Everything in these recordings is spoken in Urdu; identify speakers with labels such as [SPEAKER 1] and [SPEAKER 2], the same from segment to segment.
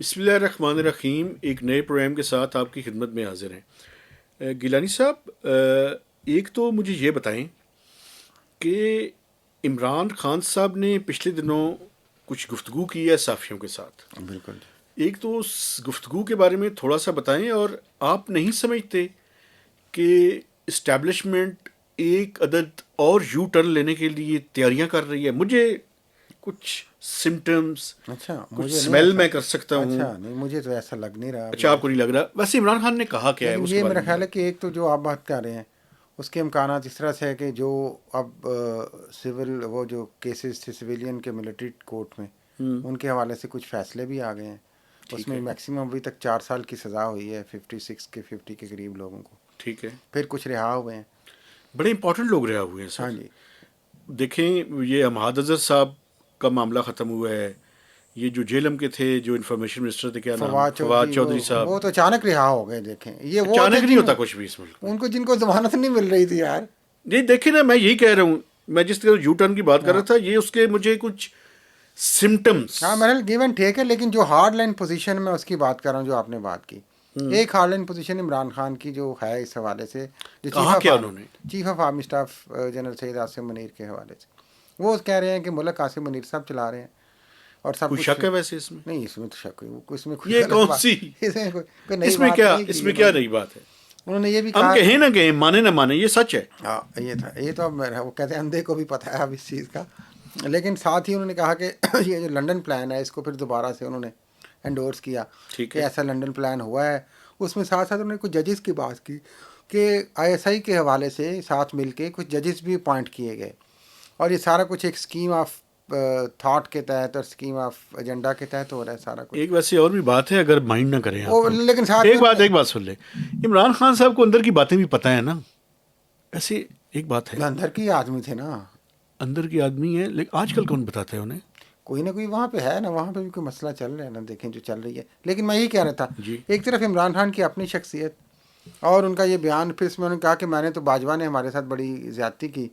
[SPEAKER 1] بسم اللہ الرحمن الرحیم. ایک نئے پروگرام کے ساتھ آپ کی خدمت میں حاضر ہیں. گیلانی صاحب، ایک تو مجھے یہ بتائیں کہ عمران خان صاحب نے پچھلے دنوں کچھ گفتگو کی ہے صحافیوں کے ساتھ.
[SPEAKER 2] بالکل.
[SPEAKER 1] ایک تو اس گفتگو کے بارے میں تھوڑا سا بتائیں، اور آپ نہیں سمجھتے کہ اسٹیبلشمنٹ ایک عدد اور یو ٹرن لینے کے لیے تیاریاں کر رہی ہے؟ مجھے کچھ سمٹمز،
[SPEAKER 2] اچھا،
[SPEAKER 1] کچھ
[SPEAKER 2] مجھے نہیں
[SPEAKER 1] اسمیل
[SPEAKER 2] ایسا.
[SPEAKER 1] میں کر سکتا ہوں.
[SPEAKER 2] اچھا نہیں، مجھے تو ایسا لگ نہیں رہا ابھی.
[SPEAKER 1] اچھا، آپ کو نہیں لگ رہا؟ ویسے عمران خان نے کہا کیا ہے
[SPEAKER 2] لیکن
[SPEAKER 1] اس
[SPEAKER 2] یہ
[SPEAKER 1] کے بارے
[SPEAKER 2] میرا
[SPEAKER 1] میں؟
[SPEAKER 2] خیال ہے کہ ایک تو جو آپ بات کر رہے ہیں اس کے امکانات اس طرح سے ہے کہ جو اب سول وہ جو کیسز تھے سویلین کے ملٹری کورٹ میں، ان کے حوالے سے کچھ فیصلے بھی آ گئے ہیں. اس میں میکسیمم ابھی تک 4 سال کی سزا ہوئی ہے 50 کے قریب لوگوں کو.
[SPEAKER 1] ٹھیک ہے.
[SPEAKER 2] پھر کچھ رہا ہوئے ہیں.
[SPEAKER 1] بڑے امپورٹنٹ لوگ رہا ہوئے ہیں سر.
[SPEAKER 2] ہاں جی.
[SPEAKER 1] دیکھیں، یہ امہاد اظہر صاحب کا معاملہ ختم ہوا ہے. یہ جو جیلم کے تھے، جو انفارمیشن منسٹر تھے، کیا نام؟ فواد چودھری صاحب.
[SPEAKER 2] وہ تو اچانک رہا ہو گئے. دیکھیں یہ وہ
[SPEAKER 1] اچانک نہیں ہوتا کچھ بھی اس ملک میں.
[SPEAKER 2] ان کو جن کو ضمانت نہیں مل رہی تھی یار.
[SPEAKER 1] نہیں دیکھیں نا، میں یہی کہہ رہا ہوں. میں جس طرح یو ٹرن کی بات کر رہا تھا، یہ اس کے مجھے کچھ سمٹمس.
[SPEAKER 2] ہاں میرا گیو اینڈ ٹیک ہے، لیکن جو ہارڈ لائن پوزیشن میں اس کی بات کر رہا ہوں جو آپ نے بات کی. ایک hard line position Imran Khan کی جو ہے اس حوالے سے، جو chief of army staff general Syed Asim Munir کے حوالے سے، وہ کہہ رہے ہیں کہ ملک عاصم منیر صاحب چلا رہے ہیں. اور سب
[SPEAKER 1] کوئی شک ہے ویسے اس میں؟
[SPEAKER 2] نہیں، اس میں تو شک ہے. اس میں
[SPEAKER 1] یہ کون سی؟ اس میں کیا نئی بات ہے؟
[SPEAKER 2] انہوں نے یہ بھی
[SPEAKER 1] ہم
[SPEAKER 2] کہا،
[SPEAKER 1] کہیں نہ کہیں، مانے نہ مانے، یہ سچ ہے.
[SPEAKER 2] ہاں یہ تھا. یہ تو اب وہ کہتے ہیں اندھے کو بھی پتہ ہے اب اس چیز کا. لیکن ساتھ ہی انہوں نے کہا کہ یہ جو لنڈن پلان ہے اس کو پھر دوبارہ سے انہوں نے انڈورس کیا کہ ایسا لنڈن پلان ہوا ہے. اس میں ساتھ ساتھ انہوں نے کچھ ججز کی بات کی کہ آئی ایس آئی کے حوالے سے ساتھ مل کے کچھ ججز بھی اپوائنٹ کیے گئے، اور یہ سارا کچھ ایک اسکیم آف تھاٹ کے تحت اور اسکیم آف ایجنڈا کے تحت ہو رہا ہے سارا کچھ.
[SPEAKER 1] ایک ویسے اور بھی بات ہے، اگر مائنڈ نہ کریں آپ.
[SPEAKER 2] لیکن ساتھ
[SPEAKER 1] ایک بات سن لیں. عمران خان صاحب کو اندر کی باتیں بھی پتہ ہے نا. ایسے ایک بات ہے،
[SPEAKER 2] اندر کی آدمی تھے نا،
[SPEAKER 1] اندر کی آدمی ہے، لیکن آج کل کون بتاتا ہے انہیں؟
[SPEAKER 2] کوئی نہ کوئی وہاں پہ ہے نا، وہاں پہ بھی کوئی مسئلہ چل رہا ہے نا. دیکھیں جو چل رہی ہے. لیکن میں یہی کہہ رہا تھا، ایک طرف عمران خان کی اپنی شخصیت اور ان کا یہ بیان، پھر اس میں انہوں نے کہا کہ میں نے تو باجوہ نے ہمارے ساتھ بڑی زیادتی کی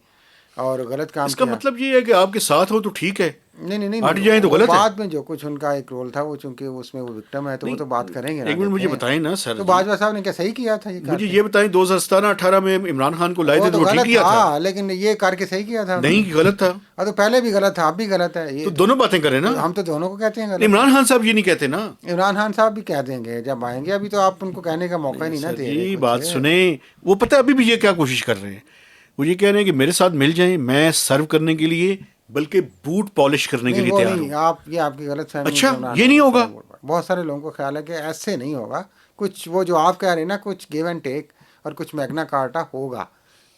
[SPEAKER 2] اور غلط کام کیا.
[SPEAKER 1] اس کا مطلب یہ ہے کہ آپ کے ساتھ ہو تو ٹھیک ہے،
[SPEAKER 2] نہیں
[SPEAKER 1] ہٹ جائیں تو غلط ہے.
[SPEAKER 2] بعد میں جو کچھ ان کا ایک رول تھا، وہ چونکہ اس میں وہ وکٹم ہے تو وہ تو بات کریں گے نا.
[SPEAKER 1] ایک منٹ مجھے بتائیں نا سر.
[SPEAKER 2] تو باجوہ صاحب نے کیا صحیح کیا تھا؟
[SPEAKER 1] مجھے یہ بتائیں، 2017-18 میں عمران خان کو لائے تھے تو وہ ٹھیک کیا تھا،
[SPEAKER 2] لیکن یہ کر کے صحیح کیا تھا.
[SPEAKER 1] نہیں غلط تھا.
[SPEAKER 2] تو پہلے بھی غلط تھا، اب بھی غلط ہے.
[SPEAKER 1] تو دونوں باتیں کریں نا.
[SPEAKER 2] ہم تو دونوں کو کہتے ہیں غلط.
[SPEAKER 1] عمران خان صاحب یہ نہیں کہتے نا.
[SPEAKER 2] عمران خان صاحب بھی کہہ دیں گے جب آئیں گے. ابھی تو آپ ان کو کہنے کا موقع ہی نہیں نا دے رہے.
[SPEAKER 1] بات سنیں، وہ پتہ ہے ابھی بھی یہ کیا کوشش کر رہے ہیں. وہ یہ کہہ رہے ہیں کہ میرے ساتھ مل جائیں، میں سرو کرنے کے لیے بلکہ بوٹ پالش کرنے کے لیے تیار ہوں.
[SPEAKER 2] یہ آپ کی غلط فہمی.
[SPEAKER 1] اچھا، یہ نہیں ہوگا.
[SPEAKER 2] بہت سارے لوگوں کو خیال ہے کہ ایسے نہیں ہوگا. کچھ وہ جو آپ کہہ رہے ہیں نا، کچھ گیو اینڈ ٹیک اور کچھ میگنا کارٹا ہوگا،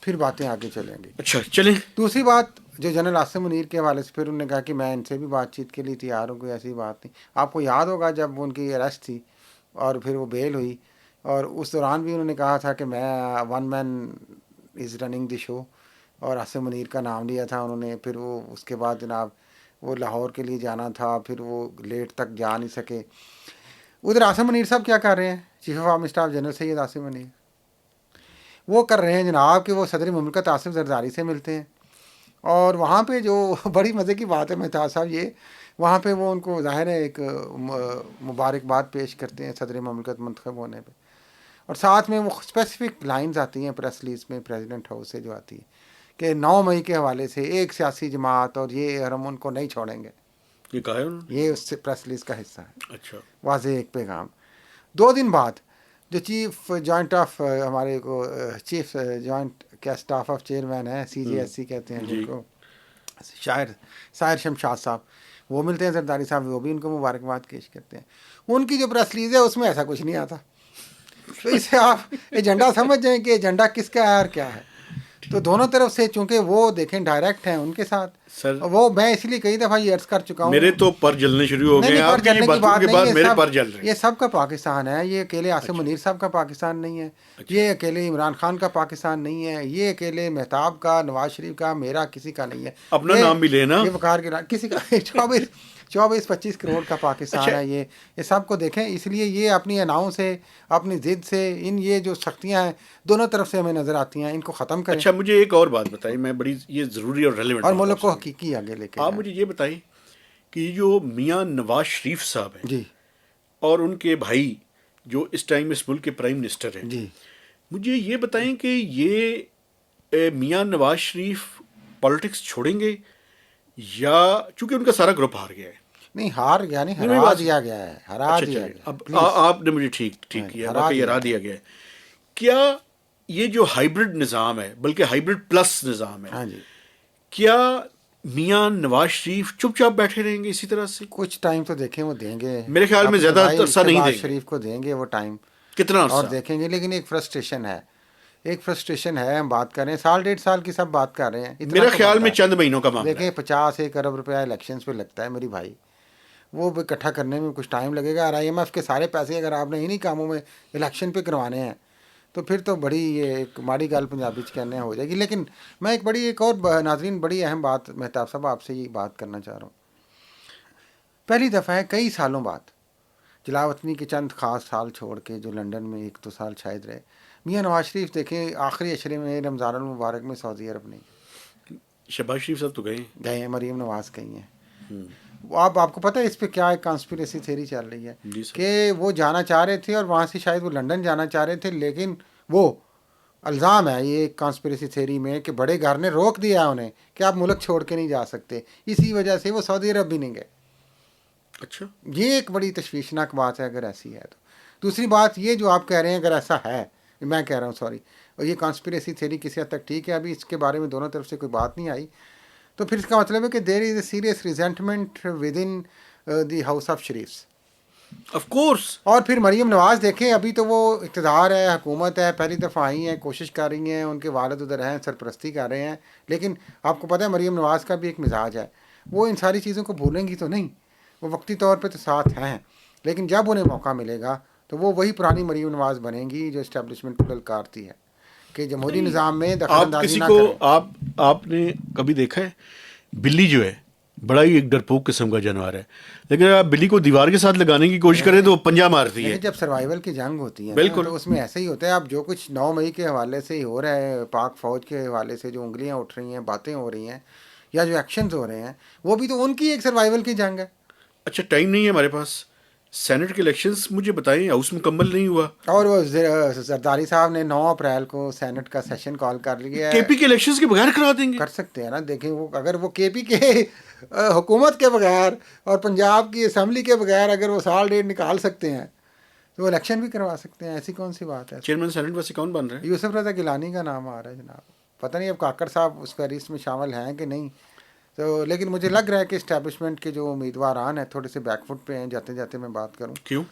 [SPEAKER 2] پھر باتیں آگے چلیں گی.
[SPEAKER 1] اچھا چلیں.
[SPEAKER 2] دوسری بات جو جنرل عاصم منیر کے حوالے سے، پھر انہوں نے کہا کہ میں ان سے بھی بات چیت کے لیے تیار ہوں، کوئی ایسی بات نہیں. آپ کو یاد ہوگا جب ان کی اریسٹ تھی اور پھر وہ بیل ہوئی، اور اس دوران بھی انہوں نے کہا تھا کہ میں one main is running the شو، اور عاصم منیر کا نام لیا تھا انہوں نے. پھر وہ اس کے بعد جناب وہ لاہور کے لیے جانا تھا، پھر وہ لیٹ تک جا نہیں سکے. ادھر عاصم منیر صاحب کیا کر رہے ہیں؟ Chief of army staff general Syed Asim Munir وہ کر رہے ہیں جناب کہ وہ صدر مملکت آصف زرداری سے ملتے ہیں. اور وہاں پہ جو بڑی مزے کی بات ہے مہتاج صاحب، یہ وہاں پہ وہ ان کو ظاہر ہے ایک مبارکباد پیش کرتے ہیں صدر مملکت منتخب ہونے پہ، اور ساتھ میں وہ اسپیسیفک لائنز آتی ہیں پریس ریلیز میں پریزیڈنٹ ہاؤس سے جو آتی ہے کہ 9 مئی کے حوالے سے ایک سیاسی جماعت اور یہ ہم ان کو نہیں چھوڑیں گے.
[SPEAKER 1] یہ کہا ہے انہوں نے؟
[SPEAKER 2] یہ اس سے پریس ریلیز کا حصہ ہے.
[SPEAKER 1] اچھا،
[SPEAKER 2] واضح ایک پیغام. 2 دن بعد جو چیف جوائنٹ آف ہمارے کو چیف جوائنٹ کیا اسٹاف آف چیئرمین ہے، سی جی ایس سی کہتے ہیں جن کو، ساحر شمشاد صاحب، وہ ملتے ہیں زرداری صاحب، وہ بھی ان کو مبارکباد پیش کرتے ہیں. ان کی جو پریس ریلیز ہے اس میں ایسا کچھ نہیں آتا. تو اسے آپ ایجنڈا سمجھ جائیں کہ ایجنڈا کس کا ہے اور کیا ہے. تو دونوں طرف سے چونکہ وہ دیکھیں ڈائریکٹ ہیں ان کے ساتھ. وہ میں اس لیے کئی دفعہ یہ عرض کر چکا ہوں،
[SPEAKER 1] میرے تو پر جلنے شروع ہو گئے ہیں آپ کی باتوں کے بعد. میرے پر جل رہے ہیں.
[SPEAKER 2] یہ سب کا پاکستان ہے. یہ اکیلے عاصم منیر صاحب کا پاکستان نہیں ہے، یہ اکیلے عمران خان کا پاکستان نہیں ہے، یہ اکیلے مہتاب کا، نواز شریف کا، میرا کسی کا نہیں ہے.
[SPEAKER 1] اپنا نام بھی لینا،
[SPEAKER 2] یہ وقار کے کسی کا 24-25 کروڑ کا پاکستان ہے. یہ سب کو دیکھیں. اس لیے یہ اپنی اناؤں سے، اپنی ضد سے، یہ جو سختیاں ہیں دونوں طرف سے ہمیں نظر آتی ہیں، ان کو ختم کریں.
[SPEAKER 1] اچھا مجھے ایک اور بات بتائیے، میں بڑی یہ ضروری اور ریلیونٹ
[SPEAKER 2] اور ملک کو حقیقی آگے لے کے
[SPEAKER 1] آپ مجھے یہ بتائیں کہ جو میاں نواز شریف صاحب ہیں،
[SPEAKER 2] جی،
[SPEAKER 1] اور ان کے بھائی جو اس ٹائم اس ملک کے پرائم منسٹر ہیں،
[SPEAKER 2] جی
[SPEAKER 1] مجھے یہ بتائیں کہ یہ میاں نواز شریف پالیٹکس چھوڑیں گے یا چونکہ ان کا سارا گروپ ہار گیا ہے؟
[SPEAKER 2] نہیں ہار گیا نہیں،
[SPEAKER 1] نہیں،
[SPEAKER 2] ہرا
[SPEAKER 1] بات-
[SPEAKER 2] دیا گیا ہے، ہرا
[SPEAKER 1] اچھا
[SPEAKER 2] دیا
[SPEAKER 1] چلیے،
[SPEAKER 2] گیا
[SPEAKER 1] اب
[SPEAKER 2] پلیز۔
[SPEAKER 1] آپ نے مجھے ٹھیک کیا،
[SPEAKER 2] ہرا
[SPEAKER 1] واقعی
[SPEAKER 2] دیا
[SPEAKER 1] ہرا دیا گیا ہے۔ کیا یہ جو ہائیبرڈ نظام ہے، بلکہ ہائیبرڈ پلس نظام ہے،
[SPEAKER 2] ہاں جی،
[SPEAKER 1] کیا میاں نواز شریف چپ چاپ بیٹھے رہیں گے اسی طرح سے؟
[SPEAKER 2] کچھ ٹائم تو دیکھیں وہ دیں گے،
[SPEAKER 1] میرے خیال میں
[SPEAKER 2] اپنے
[SPEAKER 1] زیادہ
[SPEAKER 2] بھائی
[SPEAKER 1] عرصہ نہیں
[SPEAKER 2] شہباز
[SPEAKER 1] دیں گے۔
[SPEAKER 2] شریف کو دیں گے وہ ٹائم،
[SPEAKER 1] کتنا
[SPEAKER 2] اور
[SPEAKER 1] عرصہ؟
[SPEAKER 2] دیکھیں گے، لیکن ایک فرسٹریشن ہے، ایک فرسٹریشن ہے، ہم بات کر رہے ہیں 1.5 سال کی، سب بات کر رہے ہیں، اتنا
[SPEAKER 1] میرا
[SPEAKER 2] تو
[SPEAKER 1] خیال
[SPEAKER 2] بنتا
[SPEAKER 1] میں
[SPEAKER 2] ہے۔
[SPEAKER 1] چند مہینوں کا معاملہ
[SPEAKER 2] دیکھیں
[SPEAKER 1] ہے۔
[SPEAKER 2] 50 ارب روپیہ الیکشنز پہ لگتا ہے میری بھائی، وہ بھی اکٹھا کرنے میں کچھ ٹائم لگے گا، اور IMF کے سارے پیسے اگر آپ نے انہی کاموں میں الیکشن پہ کروانے ہیں تو پھر تو بڑی یہ ایک ماڑی گل پنجابی چ کہنے ہو جائے گی۔ لیکن میں ایک اور ناظرین بڑی اہم بات مہتاب صاحب آپ سے یہ بات کرنا چاہ رہا ہوں، پہلی دفعہ ہے کئی سالوں بعد جلاوطنی کے چند خاص سال چھوڑ کے جو لنڈن میں 1-2 سال شاید رہے، میاں نواز شریف دیکھیں آخری عشرے میں رمضان المبارک میں سعودی عرب نہیں
[SPEAKER 1] شہباز شریف صاحب تو گئے
[SPEAKER 2] گئے ہیں، مریم نواز گئی ہیں۔
[SPEAKER 1] ہیں۔
[SPEAKER 2] آپ کو پتہ ہے اس پہ کیا ایک کانسپریسی تھیوری چل رہی ہے
[SPEAKER 1] جی سر۔
[SPEAKER 2] کہ وہ جانا چاہ رہے تھے اور وہاں سے شاید وہ لنڈن جانا چاہ رہے تھے، لیکن وہ الزام ہے یہ ایک کانسپریسی تھیوری میں کہ بڑے گھر نے روک دیا انہیں کہ آپ ملک چھوڑ کے نہیں جا سکتے، اسی وجہ سے وہ سعودی عرب بھی نہیں گئے۔
[SPEAKER 1] اچھا،
[SPEAKER 2] یہ ایک بڑی تشویشناک بات ہے اگر ایسی ہے تو۔ دوسری بات یہ جو آپ کہہ رہے ہیں اگر ایسا ہے، میں کہہ رہا ہوں سوری، اور یہ کانسپریسی تھیوری کسی حد تک ٹھیک ہے، ابھی اس کے بارے میں دونوں طرف سے کوئی بات نہیں آئی، تو پھر اس کا مطلب ہے کہ there is a serious resentment within the house of Sharifs.
[SPEAKER 1] Of course.
[SPEAKER 2] اور پھر مریم نواز دیکھیں، ابھی تو وہ اقتدار ہے، حکومت ہے، پہلی دفعہ آئی ہیں، کوشش کر رہی ہیں، ان کے والد ادھر ہیں، سرپرستی کر رہے ہیں، لیکن آپ کو پتہ ہے مریم نواز کا بھی ایک مزاج ہے، وہ ان ساری چیزوں کو بھولیں گی تو نہیں، وہ وقتی طور پہ تو ساتھ ہیں، لیکن جب انہیں موقع ملے گا تو وہ وہی پرانی مریم نواز بنیں گی جو اسٹیبلشمنٹ کو للکارتی ہے کہ جمہوری نظام میں دخل
[SPEAKER 1] آپ
[SPEAKER 2] اندازی
[SPEAKER 1] کسی
[SPEAKER 2] نہ
[SPEAKER 1] کو
[SPEAKER 2] کریں۔
[SPEAKER 1] آپ نے کبھی دیکھا ہے بلی جو ہے بڑا ہی ایک ڈرپوک قسم کا جانور ہے، لیکن اگر آپ بلی کو دیوار کے ساتھ لگانے کی کوشش کریں تو وہ پنجہ مارتی ہے۔
[SPEAKER 2] لیکن جب سروائیول کی جنگ ہوتی ہے نا
[SPEAKER 1] بالکل۔
[SPEAKER 2] تو اس میں ایسا ہی ہوتا ہے۔ اب جو کچھ 9 مئی کے حوالے سے ہی ہو رہا ہے، پاک فوج کے حوالے سے جو انگلیاں اٹھ رہی ہیں، باتیں ہو رہی ہیں، یا جو ایکشنز ہو رہے ہیں، وہ بھی تو ان کی ایک سروائیول کی جنگ ہے۔
[SPEAKER 1] اچھا، ٹائم نہیں ہے ہمارے پاس، سینٹ کے الیکشنز مجھے بتائیں، ہاؤس مکمل نہیں ہوا۔
[SPEAKER 2] اور وہ زرداری صاحب نے 9 اپریل کو سینٹ کا سیشن کال کر لیا
[SPEAKER 1] کے
[SPEAKER 2] ہے۔
[SPEAKER 1] پی کے الیکشنز کے بغیر کرا دیں گے؟
[SPEAKER 2] کر سکتے ہیں نا، دیکھیں وہ اگر وہ KP کے حکومت کے بغیر اور پنجاب کی اسمبلی کے بغیر اگر وہ 1.5 سال نکال سکتے ہیں تو وہ الیکشن بھی کروا سکتے ہیں، ایسی کون سی بات ہے۔
[SPEAKER 1] چیئرمین سینٹ ویسے کون بن رہے ہیں؟
[SPEAKER 2] یوسف رضا گیلانی کا نام آ رہا ہے جناب، پتہ نہیں اب کاکڑ صاحب اس فہرست میں شامل ہیں کہ نہیں، تو لیکن مجھے لگ رہا ہے کہ اسٹیبلشمنٹ کے جو امیدواران ہیں تھوڑے سے بیک فٹ پہ ہیں، جاتے جاتے میں بات کروں
[SPEAKER 1] کیوں؟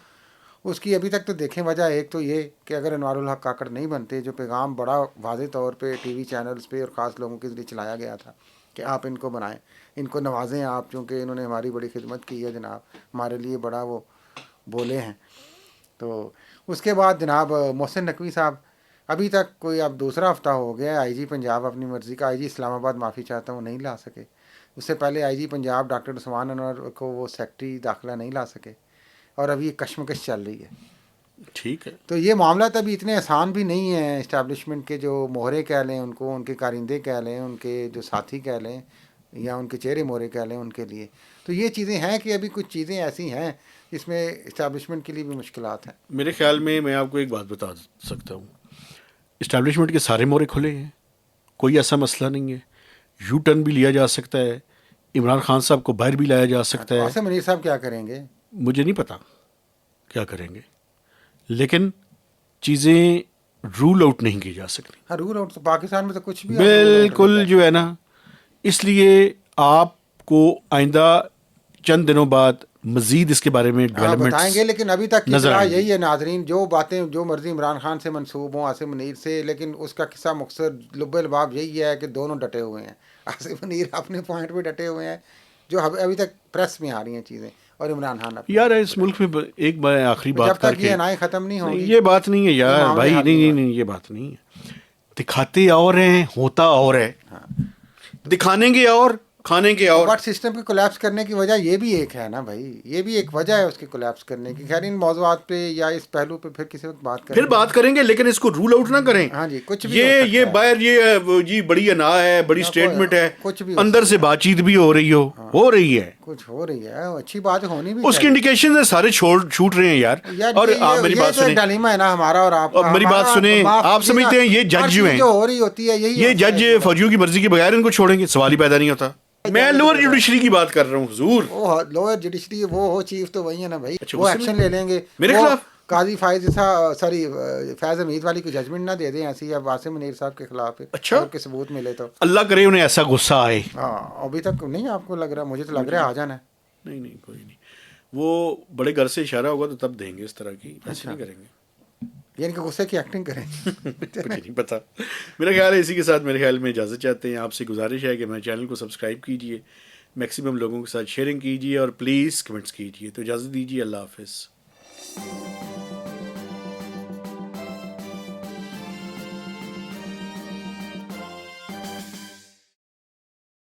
[SPEAKER 2] اس کی ابھی تک تو دیکھیں وجہ ایک تو یہ کہ اگر انوار الحق کاکڑ نہیں بنتے، جو پیغام بڑا واضح طور پہ ٹی وی چینلز پہ اور خاص لوگوں کے ذریعے چلایا گیا تھا کہ آپ ان کو بنائیں، ان کو نوازیں آپ، چونکہ انہوں نے ہماری بڑی خدمت کی ہے جناب، ہمارے لیے بڑا وہ بولے ہیں، تو اس کے بعد جناب محسن نقوی صاحب ابھی تک کوئی اب 2 ہفتہ ہو گیا ہے، IG پنجاب اپنی مرضی کا، IG اسلام آباد معافی چاہتا ہوں نہیں لا سکے، اس سے پہلے IG پنجاب ڈاکٹر عثمان انور کو وہ سیکٹری داخلہ نہیں لا سکے، اور ابھی یہ کشمکش چل رہی ہے۔
[SPEAKER 1] ٹھیک ہے۔
[SPEAKER 2] تو یہ معاملات ابھی اتنے آسان بھی نہیں ہیں، اسٹیبلشمنٹ کے جو مہرے کہہ لیں ان کو، ان کے کارندے کہہ لیں، ان کے جو ساتھی کہہ لیں، یا ان کے چہرے مہرے کہہ لیں ان کے لیے، تو یہ چیزیں ہیں کہ ابھی کچھ چیزیں ایسی ہیں جس میں اسٹیبلشمنٹ کے لیے بھی مشکلات ہیں۔
[SPEAKER 1] میرے خیال میں آپ کو ایک بات بتا سکتا ہوں، اسٹیبلشمنٹ کے سارے مورے کھلے ہیں، کوئی ایسا مسئلہ نہیں ہے، یو ٹرن بھی لیا جا سکتا ہے، عمران خان صاحب کو باہر بھی لایا جا سکتا ہے۔
[SPEAKER 2] قاسم منیر صاحب کیا کریں گے؟
[SPEAKER 1] مجھے نہیں پتا کیا کریں گے، لیکن چیزیں رول آؤٹ نہیں کی جا سکتی۔
[SPEAKER 2] ہاں، رول آؤٹ تو پاکستان میں تو کچھ بھی
[SPEAKER 1] بالکل جو ہے نا، اس لیے آپ کو آئندہ چند دنوں بعد مزید اس کے بارے میں
[SPEAKER 2] بتائیں گے،
[SPEAKER 1] ڈیولپمنٹس
[SPEAKER 2] لیکن ابھی تک کی
[SPEAKER 1] نظر
[SPEAKER 2] اطلاع
[SPEAKER 1] آئیں گی۔
[SPEAKER 2] یہی ہے ناظرین، جو باتیں جو مرضی عمران خان سے منسوب ہوں، آصف منیر سے، لیکن اس کا قصہ مقصد لب لباب یہی ہے کہ دونوں ڈٹے ہوئے ہیں، آصف منیر اپنے پوائنٹ پہ ڈٹے ہوئے ہیں جو ابھی تک پریس میں آ رہی ہیں چیزیں، اور عمران خان اپنے
[SPEAKER 1] یار اس ملک میں ایک بار آخری
[SPEAKER 2] جب
[SPEAKER 1] بات کر
[SPEAKER 2] تک
[SPEAKER 1] کے،
[SPEAKER 2] یہ انائیں ختم نہیں ہوں گی
[SPEAKER 1] یہ بات نہیں ہے
[SPEAKER 2] یہ
[SPEAKER 1] یار
[SPEAKER 2] معاملے
[SPEAKER 1] بھائی،
[SPEAKER 2] حل نہیں
[SPEAKER 1] نہیں یہ بات نہیں ہے، دکھاتے اور ہیں، ہوتا اور ہے، دکھانے کے اور کھانے کے اور۔
[SPEAKER 2] بٹ سسٹم کے کولیپس کرنے کی وجہ یہ بھی ایک ہے نا بھائی، یہ بھی ایک وجہ ہے اس کے کولیپس کرنے کی۔ خیر ان موضوعات پہ یا اس پہلو پہ پھر کسی وقت بات کریں
[SPEAKER 1] پھر بات کریں گے، لیکن اس کو رول آؤٹ نہ کریں۔
[SPEAKER 2] ہاں جی، کچھ بھی
[SPEAKER 1] یہ باہر یہ جی بڑی انا ہے، بڑی
[SPEAKER 2] کوئی-
[SPEAKER 1] سٹیٹمنٹ ہے،
[SPEAKER 2] کچھ بھی ہو
[SPEAKER 1] اندر سے
[SPEAKER 2] سکتا
[SPEAKER 1] بات چیت بھی ہو رہی ہے۔
[SPEAKER 2] کچھ ہو رہی ہے، اچھی بات ہونی بھی
[SPEAKER 1] اس کی انڈیکیشن سارے چھوٹ رہے ہیں یار. اور آپ میری بات سنیں،
[SPEAKER 2] ڈلیما ہے نا ہمارا اور آپ کا.
[SPEAKER 1] میری بات سنیں، آپ سمجھتے ہیں یہ جج جو ہیں،
[SPEAKER 2] جو ہو رہی ہوتی ہے یہی
[SPEAKER 1] یہ جج فوجیوں کی مرضی کے بغیر ان کو چھوڑیں گے؟ سوال ہی پیدا نہیں ہوتا. میں لوور جوڈیشری کی بات کر رہا ہوں حضور.
[SPEAKER 2] وہ لوور جوڈیشری وہ ہو چیف تو وہی ہے نا بھائی،
[SPEAKER 1] اچھا،
[SPEAKER 2] وہ ایکشن لے لیں گے
[SPEAKER 1] میرے خلاف.
[SPEAKER 2] قاضی فیض حمید والی کوئی ججمنٹ نہ دے دیں ایسی اب عاصم منیر صاحب کے خلاف،
[SPEAKER 1] اچھا،
[SPEAKER 2] اگر کوئی ثبوت ملے تو.
[SPEAKER 1] اللہ کرے انہیں ایسا غصہ آئے.
[SPEAKER 2] ہاں ابھی تک نہیں آپ کو لگ رہا؟ مجھے تو لگ رہا ہے آ جانا ہے.
[SPEAKER 1] نہیں کوئی نہیں، وہ بڑے گھر سے اشارہ ہوگا تو تب دیں گے، اس طرح کی ایسے نہیں کریں گے.
[SPEAKER 2] یعنی کہ غصے کی ایکٹنگ کریں.
[SPEAKER 1] مجھے نہیں پتا. میرا خیال ہے اسی کے ساتھ میرے خیال میں اجازت چاہتے ہیں. آپ سے گزارش ہے کہ میرے چینل کو سبسکرائب کیجیے، میکسیمم لوگوں کے ساتھ شیئرنگ کیجیے اور پلیز کمنٹس کیجیے. تو اجازت دیجیے، اللہ حافظ.